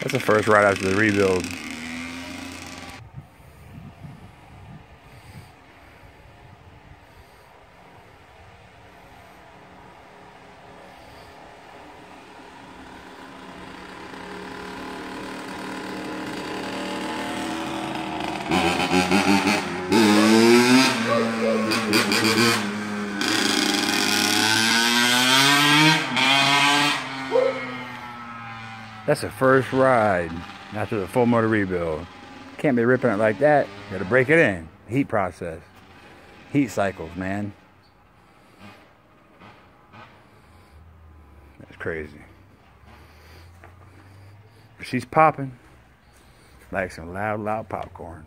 That's the first ride after the rebuild. That's the first ride after the full motor rebuild. Can't be ripping it like that. Gotta break it in. Heat process. Heat cycles, man. That's crazy. She's popping like some loud popcorn.